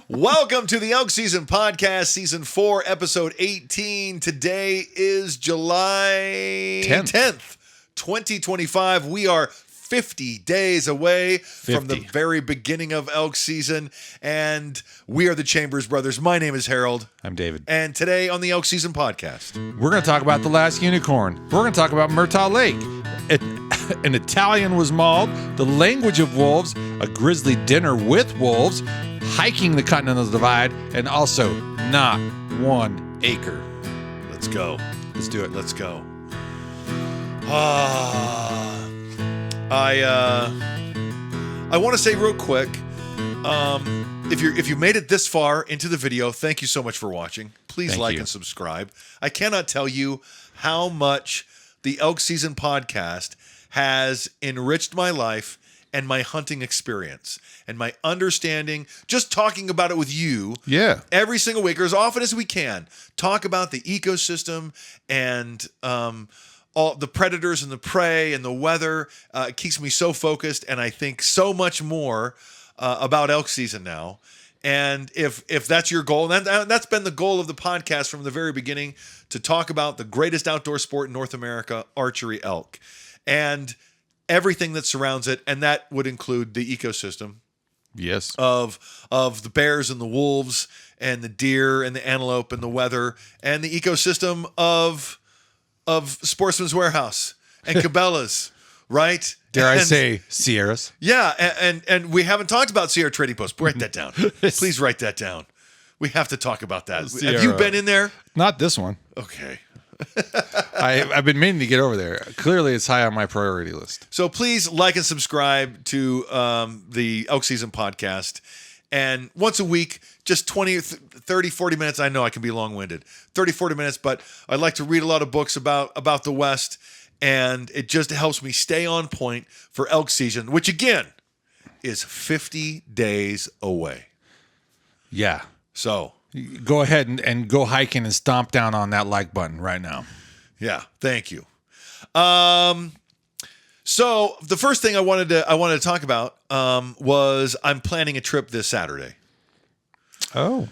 Welcome to the Elk Season Podcast, Season 4, Episode 18. Today is July 10th, 2025. We are 50 days away from the very beginning of elk season, and we are the Chambers Brothers. My name is Harold. I'm David. And today on the Elk Season Podcast, we're going to talk about the last unicorn. We're going to talk about Murtaugh Lake. An Italian was mauled, the language of wolves, a grizzly dinner with wolves, hiking the Continental Divide, and also not 1 acre. Let's go. Let's do it. Let's go. I want to say real quick, if you made it this far into the video, thank you so much for watching. Please like and subscribe. I cannot tell you how much the Elk Season Podcast has enriched my life and my hunting experience and my understanding, just talking about it with you every single week, or as often as we can, talk about the ecosystem and all the predators and the prey and the weather. It keeps me so focused, and I think so much more about elk season now. And if that's your goal, and that's been the goal of the podcast from the very beginning, to talk about the greatest outdoor sport in North America, archery elk, and everything that surrounds it, and that would include the ecosystem. Yes. Of the bears and the wolves and the deer and the antelope and the weather and the ecosystem of Sportsman's Warehouse and Cabela's, right? Dare I say Sierras? Yeah, and we haven't talked about Sierra Trading Post. Write that down. Please write that down. We have to talk about that. Sierra. Have you been in there? Not this one. Okay. I've been meaning to get over there. Clearly, it's high on my priority list. So please like and subscribe to the Elk Season Podcast. And once a week, just 20, 30, 40 minutes. I know I can be long-winded. 30, 40 minutes, but I like to read a lot of books about the West, and it just helps me stay on point for elk season, which, again, is 50 days away. Yeah. So go ahead and go hiking and stomp down on that like button right now. Yeah, thank you. So the first thing I wanted to talk about was I'm planning a trip this Saturday. Oh,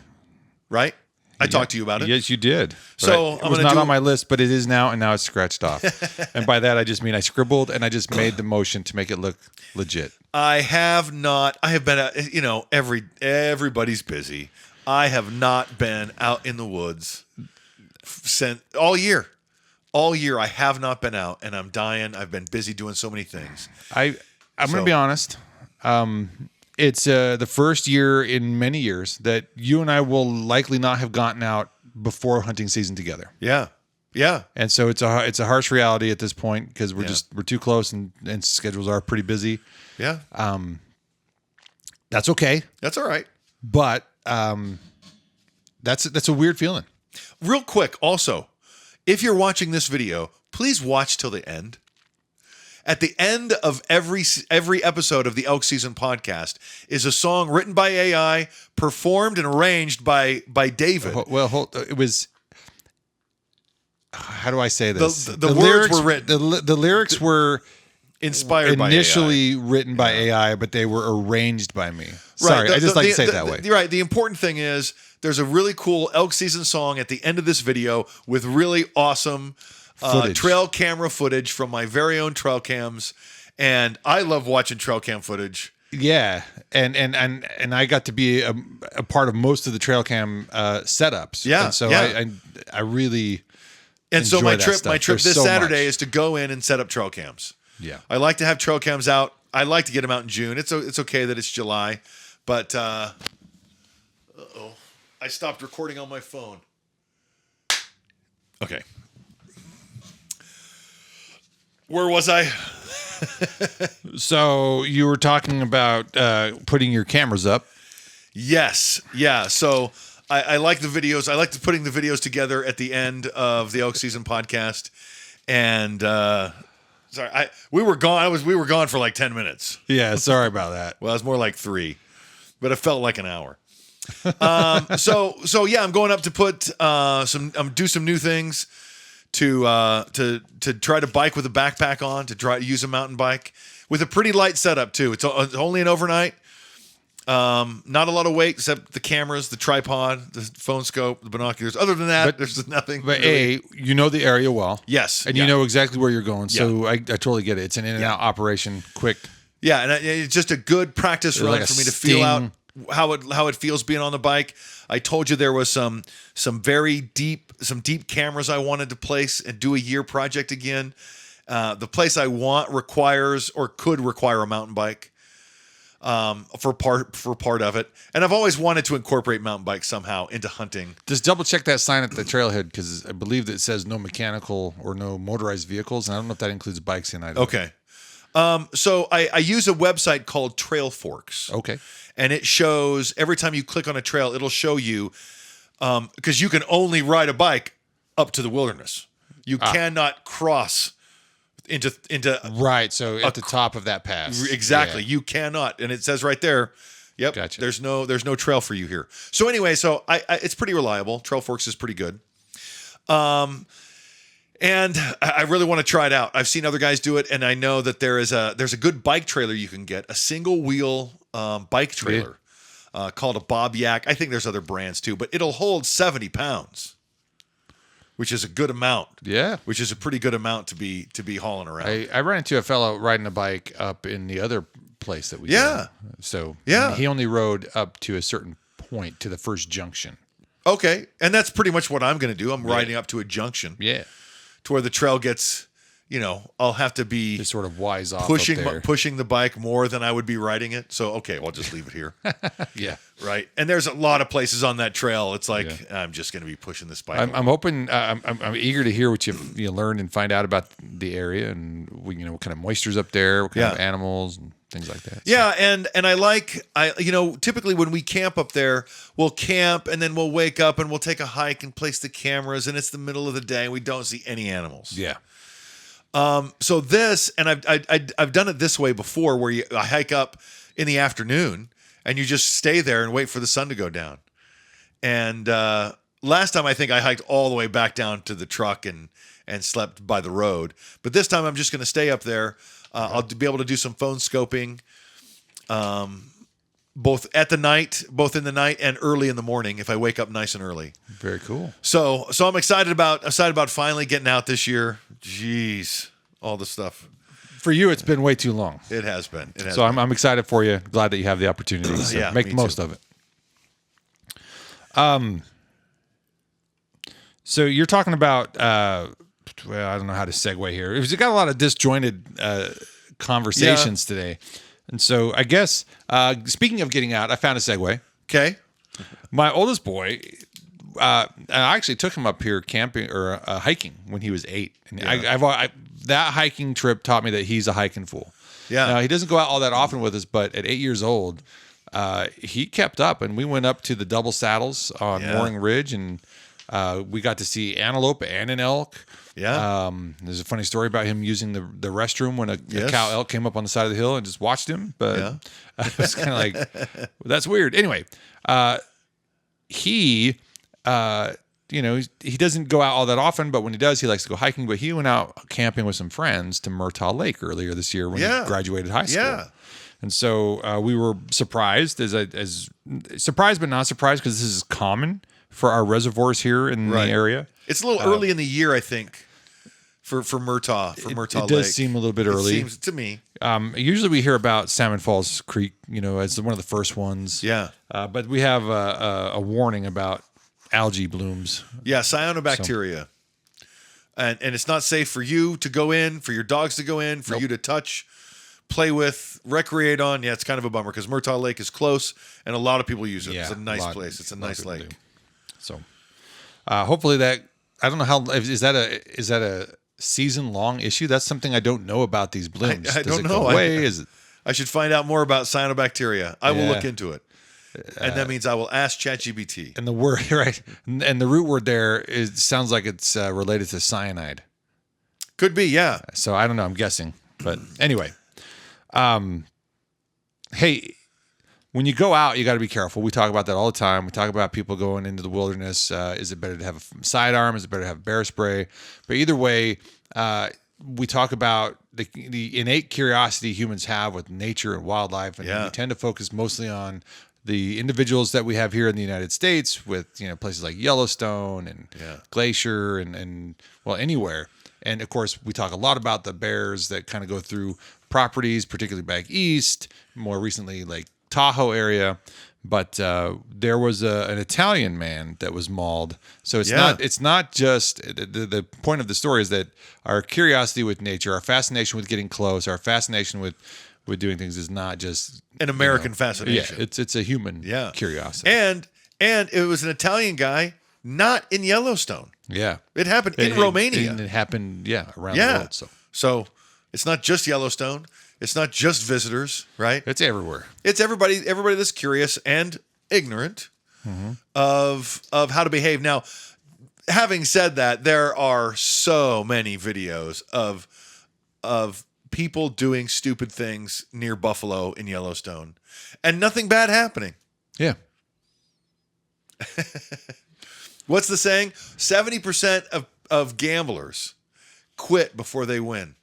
right. I talked to you about it. Yes, you did. So it was not on my list, but it is now, and now it's scratched off. And by that, I just mean I scribbled and I just made the motion to make it look legit. I have not. I have been. Everybody's busy. I have not been out in the woods since all year. All year, I have not been out, and I'm dying. I've been busy doing so many things. I'm going to be honest. It's the first year in many years that you and I will likely not have gotten out before hunting season together. Yeah, yeah. And so it's a harsh reality at this point because we're too close and schedules are pretty busy. Yeah. That's okay. That's all right. But that's a weird feeling. Real quick, also, if you're watching this video, please watch till the end. At the end of every episode of the Elk Season Podcast is a song written by AI, performed and arranged by David. Well, it was. How do I say this? The words were written. The lyrics were inspired by AI. Initially written by AI, but they were arranged by me. Sorry, I just like to say it that way. You're right. The important thing is there's a really cool Elk Season song at the end of this video with really awesome trail camera footage from my very own trail cams, and I love watching trail cam footage. Yeah, and I got to be a part of most of the trail cam setups. Yeah, and so I really so my trip There's this so Saturday much. is to go in and set up trail cams. Yeah, I like to have trail cams out. I like to get them out in June. It's okay that it's July, but I stopped recording on my phone. Okay. Where was I? So you were talking about putting your cameras up. Yes. Yeah. So I like the videos. I like putting the videos together at the end of the Elk Season Podcast. And we were gone. We were gone for like 10 minutes. Yeah. Sorry about that. Well, it was more like 3, but it felt like an hour. So yeah, I'm going up to put do some new things. To try to bike with a backpack on, to try to use a mountain bike with a pretty light setup too. It's only an overnight, Not a lot of weight except the cameras, the tripod, the phone scope, the binoculars. Other than that, there's nothing. But really. you know the area well. Yes. And you know exactly where you're going. So I totally get it. It's an in and out operation, quick. Yeah, and it's just a good practice run like for me to feel out how it feels being on the bike. I told you there was some deep cameras I wanted to place and do a year project again. The place I want requires or could require a mountain bike for part of it, and I've always wanted to incorporate mountain bikes somehow into hunting. Just double check that sign at the trailhead because I believe that it says no mechanical or no motorized vehicles, and I don't know if that includes bikes in Idaho. Okay. So I use a website called Trail Forks. Okay. And it shows every time you click on a trail, it'll show you because you can only ride a bike up to the wilderness. You cannot cross into right. So at the top of that pass, exactly. Yeah. You cannot, and it says right there. Yep. Gotcha. There's no trail for you here. So anyway, it's pretty reliable. Trail Forks is pretty good. And I really want to try it out. I've seen other guys do it, and I know that there's a good bike trailer you can get, a single wheel bike trailer called a Bob Yak. I think there's other brands too, but it'll hold 70 pounds, which is a good amount. Yeah, which is a pretty good amount to be hauling around. I ran into a fellow riding a bike up in the other place that we did. So yeah, he only rode up to a certain point to the first junction. Okay, and that's pretty much what I'm going to do. I'm riding up to a junction. Yeah. To where the trail gets, I'll have to be just sort of wise off pushing the bike more than I would be riding it. So, okay, I'll just leave it here. Yeah. Right. And there's a lot of places on that trail. It's like, I'm just going to be pushing this bike. I'm hoping, I'm eager to hear what you learned and find out about the area and, what kind of moisture's up there, what kind of animals and things like that. Yeah. And typically when we camp up there, we'll camp and then we'll wake up and we'll take a hike and place the cameras, and it's the middle of the day and we don't see any animals. Yeah. So this, and I've done it this way before, where I hike up in the afternoon and you just stay there and wait for the sun to go down. And last time I think I hiked all the way back down to the truck and slept by the road. But this time I'm just going to stay up there. I'll be able to do some phone scoping, both in the night and early in the morning if I wake up nice and early. Very cool. So I'm excited about finally getting out this year. Jeez, all the stuff. For you, it's been way too long. It has been. I'm excited for you. Glad that you have the opportunity. So make the most of it. So you're talking about. I don't know how to segue here. We've got a lot of disjointed conversations today. And so I guess, speaking of getting out, I found a segue. Okay. My oldest boy, I actually took him up here camping or hiking when he was 8. And that hiking trip taught me that he's a hiking fool. Yeah. Now, he doesn't go out all that often with us, but at 8 years old, he kept up. And we went up to the double saddles on Mooring Ridge, and we got to see antelope and an elk. Yeah. There's a funny story about him using the restroom when a cow elk came up on the side of the hill and just watched him. But it was kind of like, that's weird. Anyway, he doesn't go out all that often, but when he does, he likes to go hiking. But he went out camping with some friends to Murtaugh Lake earlier this year when he graduated high school. Yeah. And so we were surprised, as surprised but not surprised, because this is common for our reservoirs here in the area. It's a little early in the year, I think, for Murtaugh Lake. It does seem a little bit early. It seems to me. Usually we hear about Salmon Falls Creek, as one of the first ones. Yeah. But we have a warning about algae blooms. Yeah, cyanobacteria. And it's not safe for you to go in, for your dogs to go in, for you to touch, play with, recreate on. Yeah, it's kind of a bummer because Murtaugh Lake is close and a lot of people use it. Yeah, it's a nice place. It's a nice lake. Do. So hopefully that, I don't know how, is that a season long issue? That's something I don't know about these blooms. I don't know. I should find out more about cyanobacteria. I will look into it. And that means I will ask ChatGPT. And the word, right? And the root word there sounds like it's related to cyanide. Could be, yeah. So I don't know. I'm guessing. But anyway, hey, when you go out, you got to be careful. We talk about that all the time. We talk about people going into the wilderness. Is it better to have a sidearm? Is it better to have bear spray? But either way, we talk about the innate curiosity humans have with nature and wildlife, and we tend to focus mostly on the individuals that we have here in the United States with, places like Yellowstone and Glacier and well, anywhere. And of course, we talk a lot about the bears that kind of go through properties, particularly back east, more recently like Tahoe area. But there was an Italian man that was mauled. So it's not just the point of the story is that our curiosity with nature, our fascination with getting close, our fascination with doing things is not just an American fascination. Yeah, it's a human curiosity. And it was an Italian guy, not in Yellowstone. Yeah, it happened in Romania. And it happened around the world. So it's not just Yellowstone. It's not just visitors, right? It's everywhere. It's everybody that's curious and ignorant of how to behave. Now, having said that, there are so many videos of people doing stupid things near buffalo in Yellowstone and nothing bad happening. Yeah. What's the saying? 70% of gamblers quit before they win.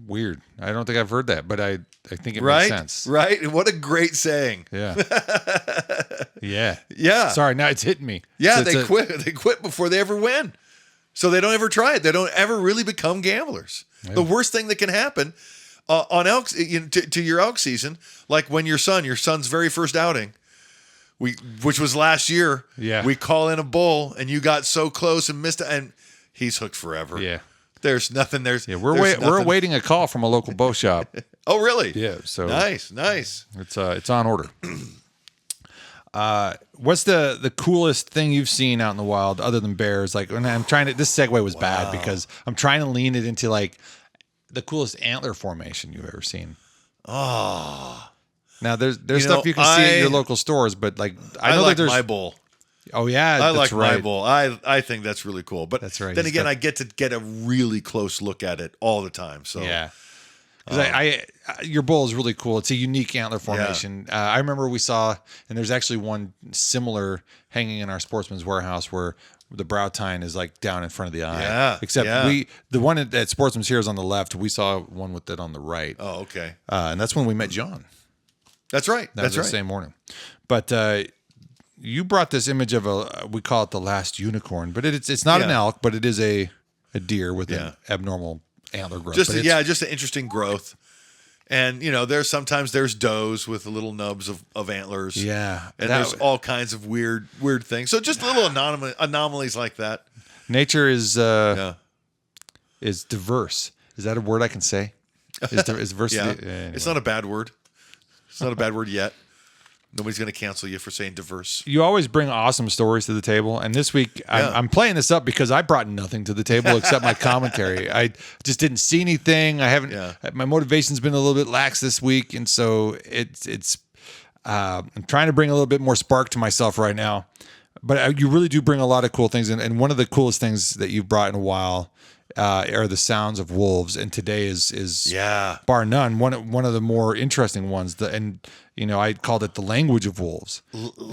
Weird. I don't think I've heard that, but I think it makes sense. Right? What a great saying. Yeah. Yeah. Yeah. Sorry, now it's hitting me. Yeah, So they quit before they ever win. So they don't ever try it. They don't ever really become gamblers. Yeah. The worst thing that can happen on elk to your elk season, like when your son's very first outing, which was last year, we call in a bull and you got so close and missed it, and he's hooked forever. Yeah. There's nothing. We're awaiting a call from a local bow shop. Oh, really? Yeah. So nice. It's on order. What's the coolest thing you've seen out in the wild other than bears? Like, when I'm trying to. This segue was bad because I'm trying to lean it into like the coolest antler formation you've ever seen. Oh. Now there's stuff you can see at your local stores, but like I know like that there's my bull. Oh yeah, I like my bull. I think that's really cool. But that's right. Then again, I get to get a really close look at it all the time. So yeah, because your bull is really cool. It's a unique antler formation. Yeah. I remember we saw, and there's actually one similar hanging in our Sportsman's Warehouse where the brow tine is like down in front of the eye. Yeah. Except the one at Sportsman's here is on the left. We saw one with it on the right. Oh, okay. And that's when we met John. That's right. That's the same morning. But you brought this image of we call it the last unicorn, but it's not an elk, but it is a deer with an abnormal antler growth. Just an interesting growth. And there's sometimes does with little nubs of antlers. Yeah. And there's all kinds of weird things. So just little anomalies like that. Nature is diverse. Is that a word I can say? Is diversity? Anyway. It's not a bad word. It's not a bad word yet. Nobody's going to cancel you for saying diverse. You always bring awesome stories to the table. And this week, I'm playing this up because I brought nothing to the table except my commentary. I just didn't see anything. I haven't. My motivation's been a little bit lax this week. And so it's I'm trying to bring a little bit more spark to myself right now. But you really do bring a lot of cool things. And one of the coolest things that you've brought in a while are the sounds of wolves, and today is bar none one of the more interesting ones. I called it the language of wolves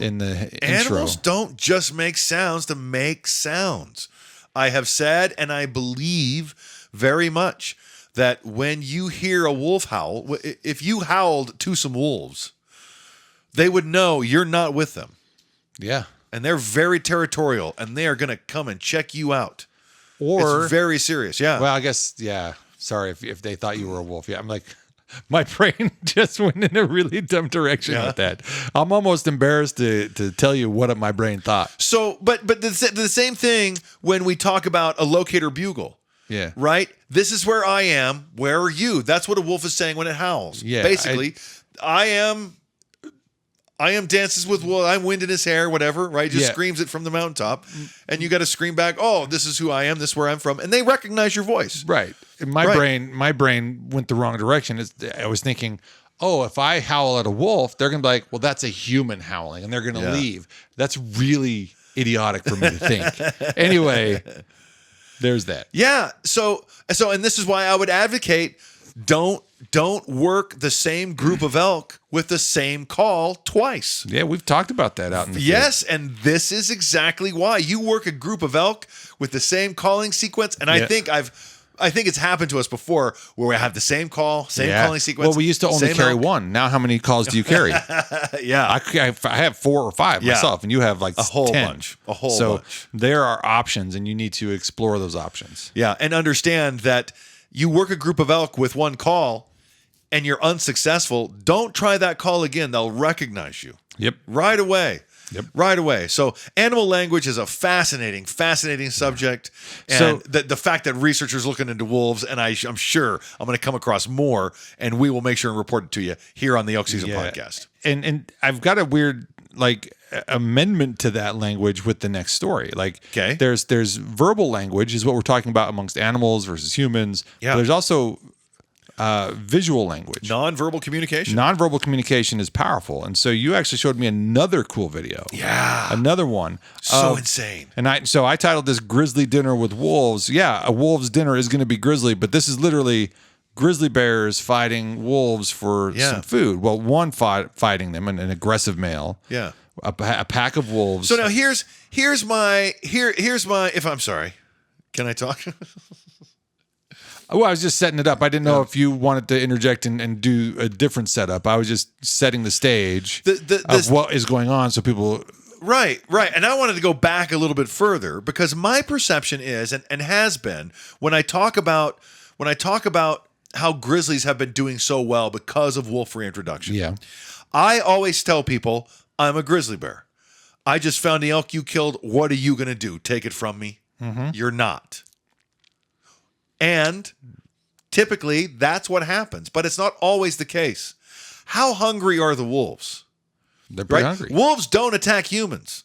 in the Animals intro. Don't just make sounds to make sounds. I have said, and I believe very much, that when you hear a wolf howl, if you howled to some wolves, they would know you're not with them. Yeah, and they're very territorial, and they are going to come and check you out. Or it's very serious, yeah. Well, I guess, sorry if they thought you were a wolf. Yeah, I'm like, my brain just went in a really dumb direction with that. I'm almost embarrassed to tell you what my brain thought. So, but the same thing when we talk about a locator bugle. Yeah. Right? This is where I am. Where are you? That's what a wolf is saying when it howls. Yeah. Basically, I am dances with wool. I'm wind in his hair, whatever, right? Just screams it from the mountaintop. And you got to scream back, oh, this is who I am. This is where I'm from. And they recognize your voice. Right. My brain went the wrong direction. I was thinking, oh, if I howl at a wolf, they're going to be like, well, that's a human howling. And they're going to leave. That's really idiotic for me to think. Anyway, there's that. Yeah. So, and this is why I would advocate, don't work the same group of elk with the same call twice. Yeah, we've talked about that out in the field. Yes, and this is exactly why. You work a group of elk with the same calling sequence, and I think I've I think it's happened to us before where we have the same call, same calling sequence. Well, we used to only carry one. Now, how many calls do you carry? Yeah. I have 4 or 5 myself, and you have like a whole 10. bunch. A whole bunch. So there are options, and you need to explore those options. Yeah, and understand that you work a group of elk with one call and you're unsuccessful, don't try that call again. They'll recognize you. Yep. Right away. Yep. Right away. So animal language is a fascinating subject. And So the fact that researchers looking into wolves, and I'm sure I'm going to come across more, and we will make sure and report it to you here on the Elk Season Podcast. And I've got a weird amendment to that language with the next story. There's verbal language is what we're talking about amongst animals versus humans. Yeah. But there's also visual language. Nonverbal communication. Nonverbal communication is powerful. And so you actually showed me another cool video. Yeah. Another one. So insane. And I titled this Grizzly Dinner with Wolves. Yeah, a wolf's dinner is going to be grizzly, but this is literally grizzly bears fighting wolves for some food. Well, one fighting them, an aggressive male. Yeah. A pack of wolves. So now here's my if I'm sorry. Can I talk? Well, I was just setting it up. I didn't know if you wanted to interject and do a different setup. I was just setting the stage of what is going on so people... Right. And I wanted to go back a little bit further because my perception is, and has been, when I talk about how grizzlies have been doing so well because of wolf reintroduction. Yeah. I always tell people, I'm a grizzly bear. I just found the elk you killed. What are you going to do? Take it from me? Mm-hmm. You're not. And typically, that's what happens. But it's not always the case. How hungry are the wolves? They're pretty hungry. Wolves don't attack humans.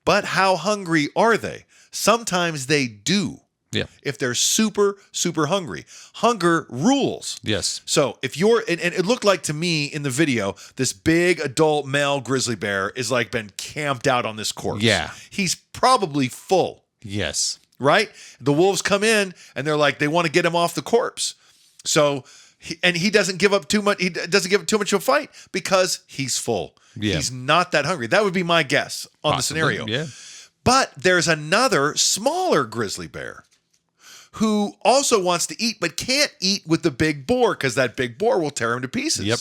But how hungry are they? Sometimes they do. Yeah. If they're super, super hungry. Hunger rules. Yes. So if you're, and it looked like to me in the video, this big adult male grizzly bear is like been camped out on this corpse. Yeah. He's probably full. Yes. Right? The wolves come in and they're like, they want to get him off the corpse. So, he doesn't give up too much. He doesn't give up too much of a fight because he's full. Yeah. He's not that hungry. That would be my guess on the scenario. Yeah. But there's another smaller grizzly bear who also wants to eat, but can't eat with the big boar because that big boar will tear him to pieces. Yep.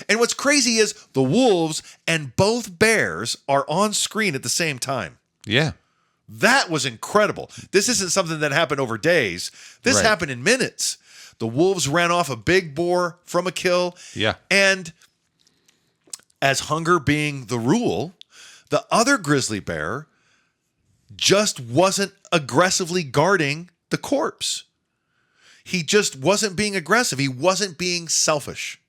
And what's crazy is the wolves and both bears are on screen at the same time. Yeah. That was incredible. This isn't something that happened over days. This happened in minutes. The wolves ran off a big boar from a kill. Yeah. And as hunger being the rule, the other grizzly bear just wasn't aggressively guarding the corpse. He just wasn't being aggressive. He wasn't being selfish.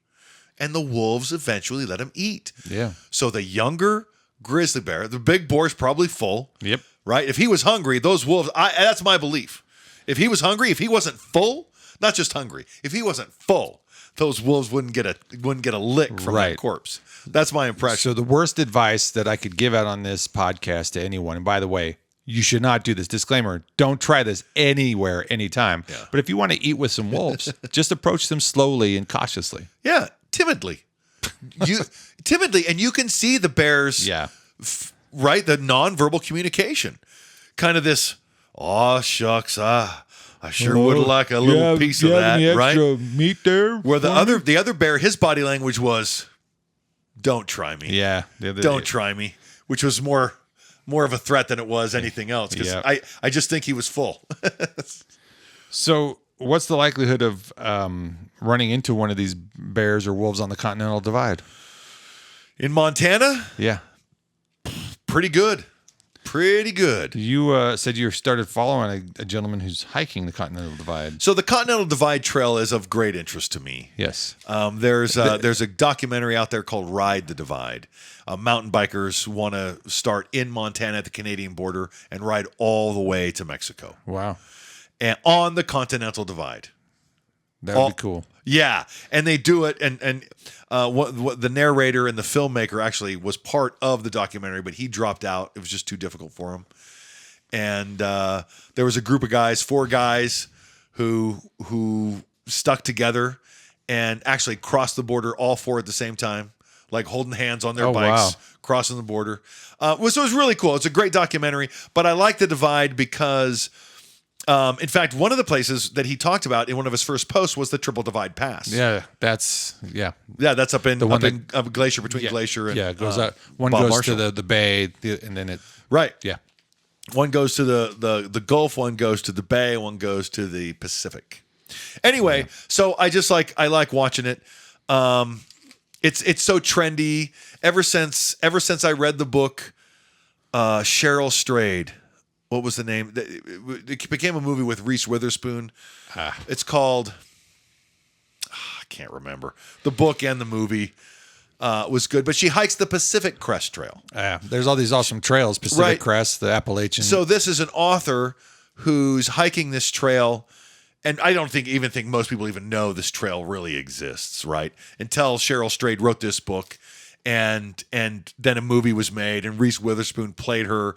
And the wolves eventually let him eat. Yeah. So the younger grizzly bear, the big boar is probably full. Yep. Right? If he was hungry, those wolves, that's my belief. If he was hungry, if he wasn't full, not just hungry, if he wasn't full, those wolves wouldn't get a lick from that corpse. That's my impression. So the worst advice that I could give out on this podcast to anyone, and by the way, you should not do this. Disclaimer, don't try this anywhere, anytime. Yeah. But if you want to eat with some wolves, just approach them slowly and cautiously. Yeah, timidly. And you can see the bears, right? The nonverbal communication. Kind of this, oh, shucks, I sure would like a little piece of that, any right? Extra meat there? Where the other bear, his body language was, don't try me. Yeah. Don't try me, which was more of a threat than it was anything else. Because I just think he was full. So what's the likelihood of running into one of these bears or wolves on the Continental Divide? In Montana? Yeah. Pretty good. Pretty good. You said you started following a gentleman who's hiking the Continental Divide. So the Continental Divide Trail is of great interest to me. Yes. There's a documentary out there called Ride the Divide. Mountain bikers want to start in Montana at the Canadian border and ride all the way to Mexico. Wow. And on the Continental Divide. That would be cool. Yeah, and they do it, and what the narrator and the filmmaker actually was part of the documentary, but he dropped out. It was just too difficult for him. And there was a group of guys, 4 guys, who stuck together and actually crossed the border, all 4 at the same time, like holding hands on their bikes, crossing the border. So it was really cool. It's a great documentary, but I like the Divide because In fact, one of the places that he talked about in one of his first posts was the Triple Divide Pass. Yeah, that's up in Glacier, between Glacier and it goes out. One Bob goes Marshall. to the bay, and then it Right. Yeah. One goes to the Gulf, one goes to the Bay, one goes to the Pacific. Anyway, so I like watching it. It's so trendy. Ever since I read the book, Cheryl Strayed. What was the name? It became a movie with Reese Witherspoon. It's called, I can't remember. The book and the movie was good, but she hikes the Pacific Crest Trail. There's all these awesome trails, Pacific Crest, the Appalachian. So this is an author who's hiking this trail, and I don't think most people even know this trail really exists, right? Until Cheryl Strayed wrote this book, and then a movie was made, and Reese Witherspoon played her.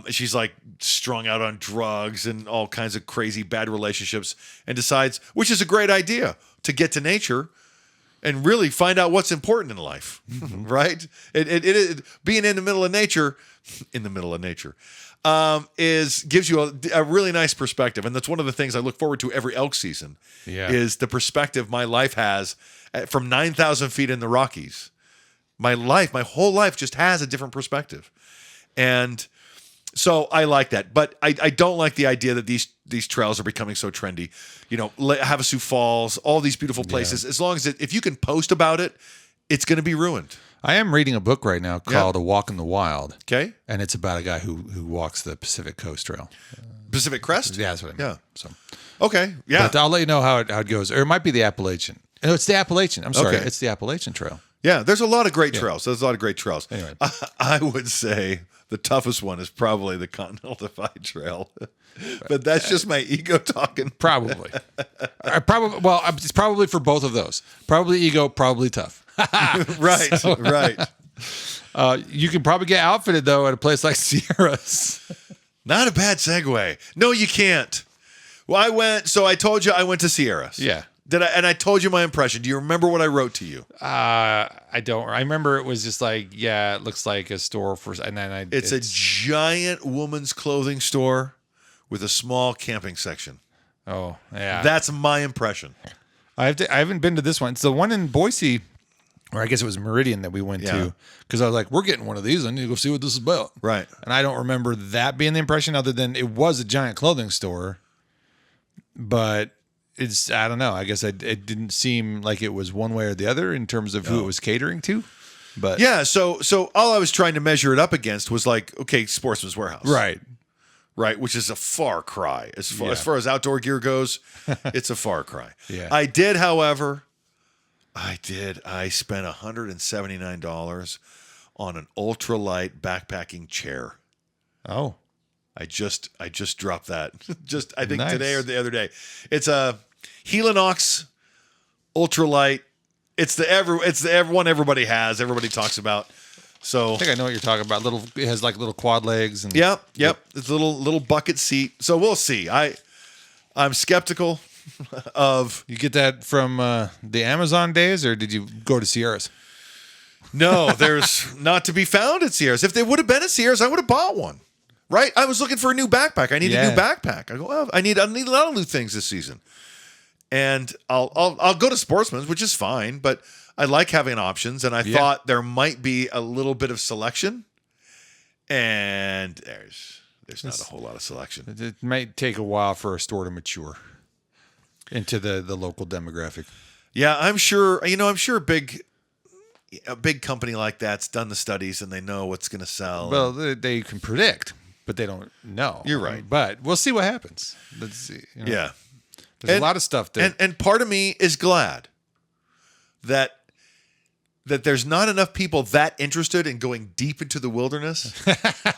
She's like strung out on drugs and all kinds of crazy bad relationships, and decides, which is a great idea, to get to nature and really find out what's important in life, right? It being in the middle of nature, gives you a really nice perspective, and that's one of the things I look forward to every elk season. Yeah. Is the perspective my life has from 9,000 feet in the Rockies. My whole life just has a different perspective, and so I like that, but I don't like the idea that these trails are becoming so trendy. You know, Havasu Falls, all these beautiful places. As long as if you can post about it, it's going to be ruined. I am reading a book right now called A Walk in the Wild. Okay, and it's about a guy who walks the Pacific Coast Trail. Pacific Crest? Yeah, that's what I mean. Yeah. So, okay, yeah. But I'll let you know how it goes. Or it might be the Appalachian. No, it's the Appalachian. I'm sorry. Okay. It's the Appalachian Trail. Yeah, there's a lot of great trails. Anyway. I would say the toughest one is probably the Continental Divide Trail. But that's just my ego talking. Probably. Well, it's probably for both of those. Probably ego, probably tough. Right, right. You can probably get outfitted, though, at a place like Sierras. Not a bad segue. No, you can't. Well, I told you I went to Sierras. Yeah. And I told you my impression. Do you remember what I wrote to you? I don't. I remember it was just like, it looks like a store for, and then it's a giant woman's clothing store with a small camping section. Oh, yeah. That's my impression. I haven't been to this one. It's the one in Boise, or I guess it was Meridian that we went to, because I was like, we're getting one of these. I need to go see what this is about. Right. And I don't remember that being the impression, other than it was a giant clothing store, but I don't know. I guess it didn't seem like it was one way or the other in terms of who it was catering to. But yeah, so all I was trying to measure it up against was like, okay, Sportsman's Warehouse. Right, which is a far cry. As far as outdoor gear goes, it's a far cry. Yeah. I did, however, I spent $179 on an ultralight backpacking chair. Oh. I just dropped that. I think Nice. Today or the other day. It's a Helinox ultralight. It's the one everybody has. Everybody talks about. So I think I know what you're talking about. It has like little quad legs and Yep. It's a little bucket seat. So we'll see. I'm skeptical of. You get that from the Amazon days, or did you go to Sierras? No, there's not to be found at Sierras. If they would have been at Sierras, I would have bought one. Right? I was looking for a new backpack. I need a new backpack. I go, well, I need a lot of new things this season. And I'll go to Sportsman's, which is fine, but I like having options, and I thought there might be a little bit of selection. And there's not a whole lot of selection. It might take a while for a store to mature into the local demographic. Yeah, I'm sure a big company like that's done the studies and they know what's going to sell. Well, they can predict, but they don't know. You're right. But we'll see what happens. Let's see. Yeah. There's a lot of stuff there. And part of me is glad that there's not enough people that interested in going deep into the wilderness.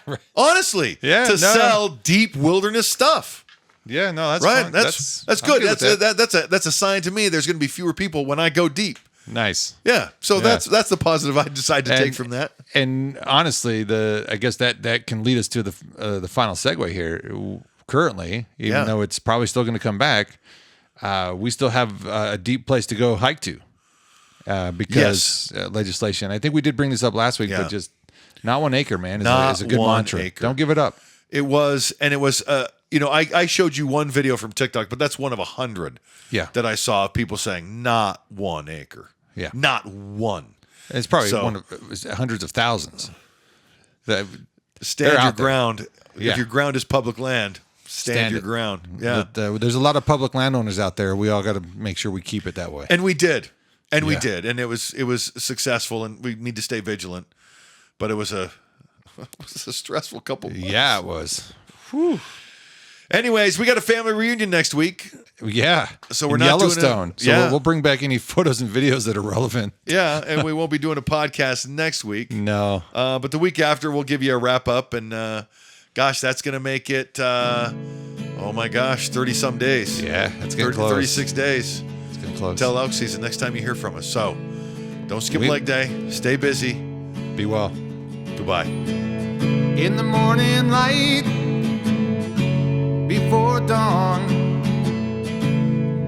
Right. Honestly, sell deep wilderness stuff. Yeah, no, that's right. fine. That's good. That's a sign to me. There's going to be fewer people when I go deep. Nice. Yeah. So that's the positive I decided to take from that. And honestly, I guess that can lead us to the final segue here. Currently, even though it's probably still going to come back, we still have a deep place to go hike to because legislation. I think we did bring this up last week, but just not 1 acre, man, is a good mantra. Acre. Don't give it up. It was I showed you one video from TikTok, but that's one of 100 that I saw of people saying not 1 acre. Yeah. Not one. It's probably one of hundreds of thousands. Stand your ground. If your ground is public land, stand your ground. Yeah. There's a lot of public landowners out there. We all got to make sure we keep it that way. And we did. And we did. And it was successful, and we need to stay vigilant. But it was a stressful couple months. Yeah, it was. Whew. Anyways, we got a family reunion next week. Yeah. So we're in not Yellowstone. doing So we'll bring back any photos and videos that are relevant. Yeah, and we won't be doing a podcast next week. No. But the week after, we'll give you a wrap up, and gosh, that's going to make it, oh my gosh, 30-some days. Yeah, it's getting close. 36 days. It's getting close. Till Elk Season, next time you hear from us. So don't skip leg day. Stay busy. Be well. Goodbye. In the morning light, before dawn,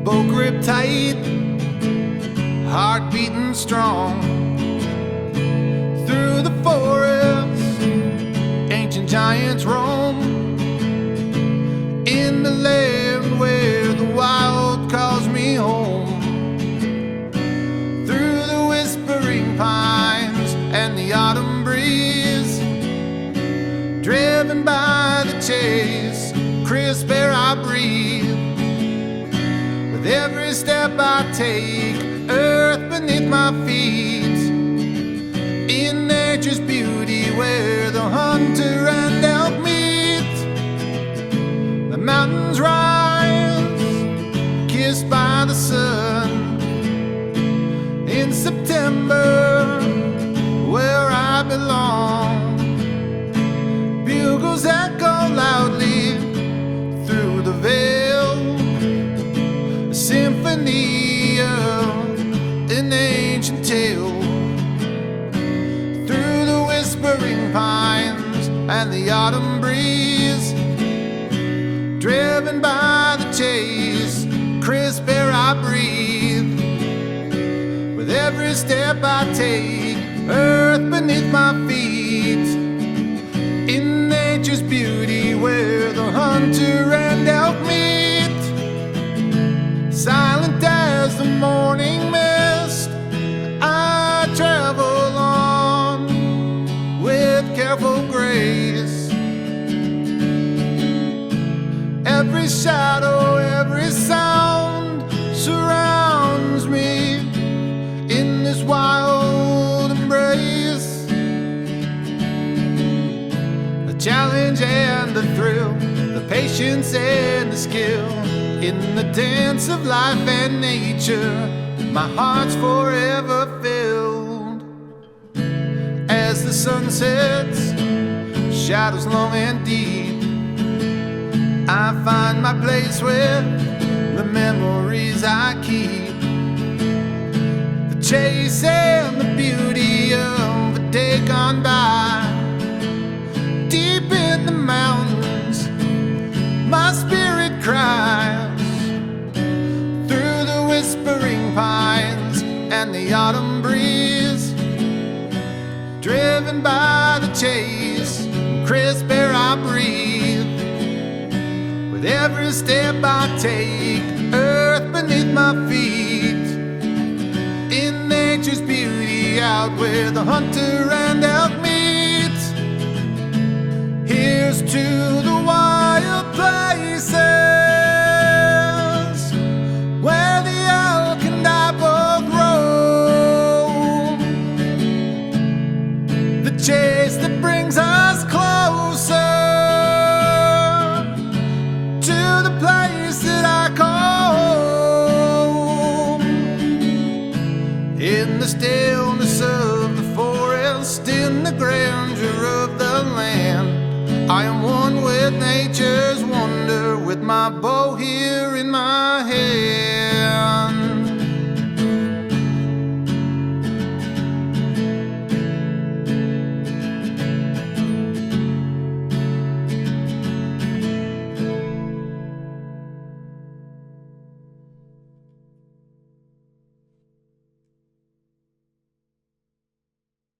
bow grip tight, heart beating strong. Through the forest, ancient giants roam, in the land where the wild calls me home. Through the whispering pines and the autumn breeze, driven by the chase, crisp air I breathe. With every step I take, earth beneath my feet. In nature's beauty where the hunter and elk meet. The mountains rise, kissed by the sun. In September, where I belong, bugles echo loudly through the veil, a symphony of an ancient tale. Through the whispering pines and the autumn breeze, driven by the chase, crisp air I breathe. With every step I take, earth beneath my feet. In nature's beauty where the hunter and elk meet. Silent as the morning mist, I travel on with careful grace. Every shadow, every sound surrounds me in this wild embrace. The challenge and the thrill, the patience and the skill, in the dance of life and nature, my heart's forever filled. As the sun sets, shadows long and deep, I find my place with the memories I keep. The chase and the beauty of a day gone by. Deep in the mountains, my spirit cries. Through the whispering pines and the autumn breeze, driven by the chase, crisp air I breathe. With every step I take, earth beneath my feet. In nature's beauty, out where the hunter and elk meet. Here's to the wild places where the elk and I both roam. The chase that brings us closer to the place that I call home. In the stillness of the forest, in the grandeur of the land, I am one with nature's wonder, with my bow here in my hand.